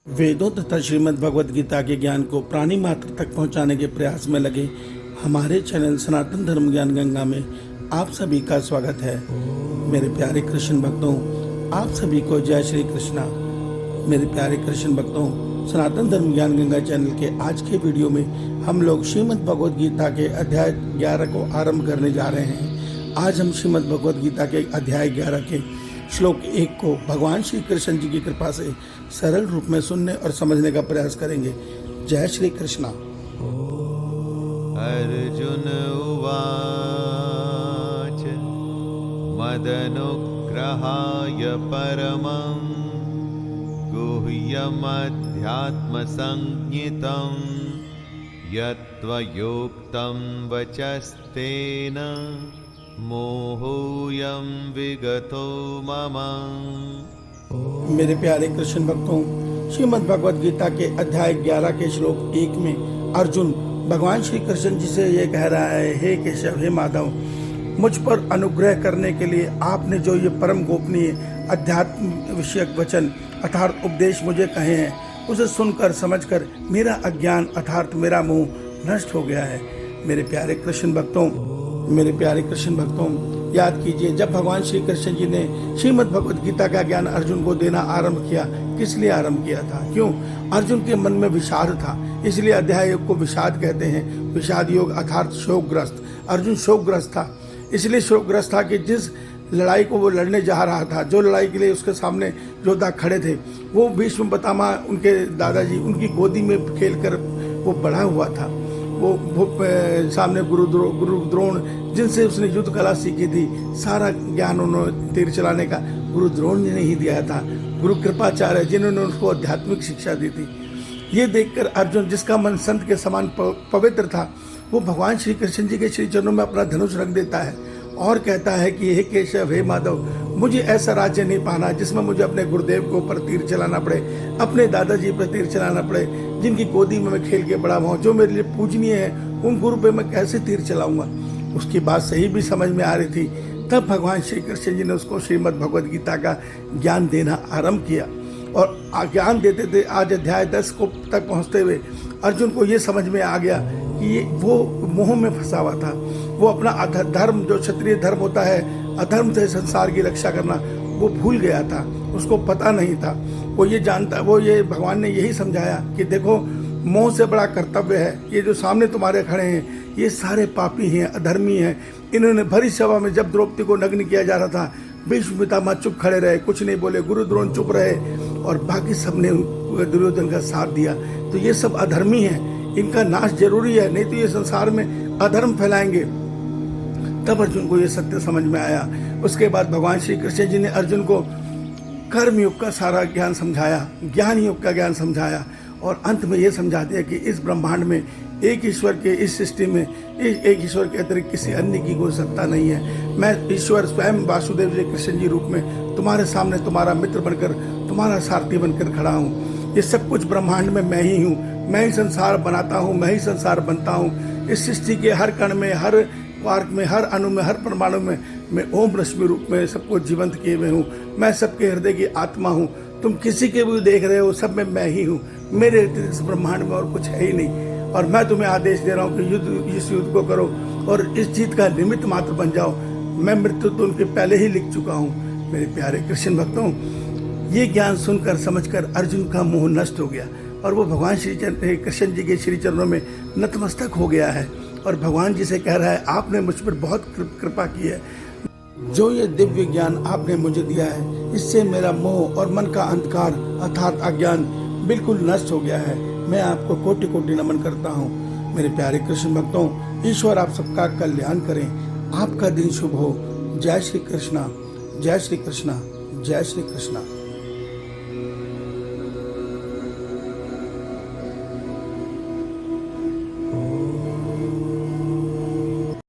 वेदों तथा श्रीमद् भगवद गीता के ज्ञान को प्राणी मात्र तक पहुंचाने के प्रयास में लगे हमारे चैनल सनातन धर्म ज्ञान गंगा में आप सभी का स्वागत है। मेरे प्यारे कृष्ण भक्तों, आप सभी को जय श्री कृष्णा। मेरे प्यारे कृष्ण भक्तों, सनातन धर्म ज्ञान गंगा चैनल के आज के वीडियो में हम लोग श्रीमद् भगवद गीता के अध्याय 11 को आरंभ करने जा रहे हैं। आज हम श्रीमद् भगवद गीता के अध्याय 11 के श्लोक 1 को भगवान श्री कृष्ण जी की कृपा से सरल रूप में सुनने और समझने का प्रयास करेंगे। जय श्री कृष्णा। अर्जुन उवाच मदनुग्रहाय परमं गुह्यमध्यात्मसंज्ञितं यत्त्वयोक्तं वचस्तेन मोहोऽयं विगतो मम। मेरे प्यारे कृष्ण भक्तों, श्रीमद् भगवद गीता के अध्याय 11 के श्लोक 1 में अर्जुन भगवान श्री कृष्ण जी से ये कह रहा है, हे केशव, हे माधव, मुझ पर अनुग्रह करने के लिए आपने जो ये परम गोपनीय अध्यात्म विषयक वचन अर्थात उपदेश मुझे कहे हैं, उसे सुनकर समझकर मेरा अज्ञान अर्थात मेरा मोह नष्ट हो गया है। मेरे प्यारे कृष्ण भक्तों, याद कीजिए, जब भगवान श्री कृष्ण जी ने श्रीमद् भगवद गीता का ज्ञान अर्जुन को देना आरंभ किया, किस लिए आरंभ किया था? क्यों? अर्जुन के मन में विषाद था, इसलिए अध्याय योग को विषाद कहते हैं। विषाद योग अर्थात शोकग्रस्त। अर्जुन शोकग्रस्त था, इसलिए शोकग्रस्त था कि जिस लड़ाई को वो लड़ने जा रहा था, जो लड़ाई के लिए उसके सामने योद्धा खड़े थे, वो भीष्म पितामह उनके दादाजी उनकी गोदी में खेलकर वो बड़ा हुआ था। वो सामने गुरु द्रोण जिनसे उसने युद्ध कला सीखी थी, सारा ज्ञान उन्होंने तीर चलाने का गुरु द्रोण ने ही दिया था। गुरु कृपाचार्य जिन्होंने उसको आध्यात्मिक शिक्षा दी थी। ये देखकर अर्जुन, जिसका मन संत के समान पवित्र था, वो भगवान श्री कृष्ण जी के श्री चरणों में अपना धनुष रख देता है और कहता है कि हे केशव, हे माधव, मुझे ऐसा राज्य नहीं पाना जिसमें मुझे अपने गुरुदेव के ऊपर तीर चलाना पड़े, अपने दादाजी पर तीर चलाना पड़े, जिनकी गोदी में मैं खेल के बड़ा हुआ, जो मेरे लिए पूजनीय है, उन गुरु पे मैं कैसे तीर चलाऊंगा। उसकी बात सही भी समझ में आ रही थी। तब भगवान श्री कृष्ण जी ने उसको श्रीमद् भगवद गीता का ज्ञान देना आरंभ किया और ज्ञान देते थे। आज अध्याय 10 को तक पहुँचते हुए अर्जुन को ये समझ में आ गया कि वो मोह में फंसा हुआ था। वो अपना धर्म, जो क्षत्रिय धर्म होता है, अधर्म से संसार की रक्षा करना, वो भूल गया था। उसको पता नहीं था। भगवान ने यही समझाया कि देखो, मोह से बड़ा कर्तव्य है। ये जो सामने तुम्हारे खड़े हैं, ये सारे पापी हैं, अधर्मी हैं। इन्होंने भरी सभा में जब द्रौपदी को नग्न किया जा रहा था, भीष्म पितामह चुप खड़े रहे, कुछ नहीं बोले। गुरु द्रोण चुप रहे और बाकी सबने दुर्योधन का साथ दिया। तो ये सब अधर्मी हैं, इनका नाश जरूरी है, नहीं तो ये संसार में अधर्म फैलाएंगे। तब अर्जुन को ये सत्य समझ में आया। उसके बाद भगवान श्री कृष्ण जी ने अर्जुन को कर्म योग का सारा ज्ञान समझाया, ज्ञान योग का ज्ञान समझाया और अंत में ये समझा दिया कि इस ब्रह्मांड में एक ईश्वर के, इस सृष्टि में एक ईश्वर के अतिरिक्त किसी अन्य की कोई सत्ता नहीं है। मैं ईश्वर स्वयं वासुदेव जी कृष्ण जी रूप में तुम्हारे सामने तुम्हारा मित्र बनकर, तुम्हारा सारथी बनकर खड़ा हूँ। ये सब कुछ ब्रह्मांड में मैं ही हूँ। मैं ही संसार बनाता हूँ, मैं ही संसार बनता हूँ। इस सृष्टि के हर कण में, हर क्वार्क में, हर अणु में, हर परमाणु में मैं ओम रश्मि रूप में सबको जीवंत किए हुए हूँ। मैं सबके हृदय की आत्मा हूँ। तुम किसी के भी देख रहे हो, सब में मैं ही हूँ। मेरे इस ब्रह्मांड में और कुछ है ही नहीं। और मैं तुम्हें आदेश दे रहा हूँ कि इस युद्ध को करो और इस जीत का निमित्त मात्र बन जाओ। मैं मृत्यु तो उनके पहले ही लिख चुका हूँ। मेरे प्यारे कृष्ण भक्तों, ये ज्ञान सुनकर समझकर अर्जुन का मोह नष्ट हो गया और वो भगवान श्री कृष्ण जी के श्री चरणों में नतमस्तक हो गया है और भगवान जी से कह रहा है, आपने मुझ पर बहुत कृपा की है। जो ये दिव्य ज्ञान आपने मुझे दिया है, इससे मेरा मोह और मन का अंधकार अर्थात अज्ञान बिल्कुल नष्ट हो गया है। मैं आपको कोटि कोटि नमन करता हूँ। मेरे प्यारे कृष्ण भक्तों, ईश्वर आप सबका कल्याण करें, आपका दिन शुभ हो। जय श्री कृष्णा, जय श्री कृष्णा, जय श्री कृष्णा।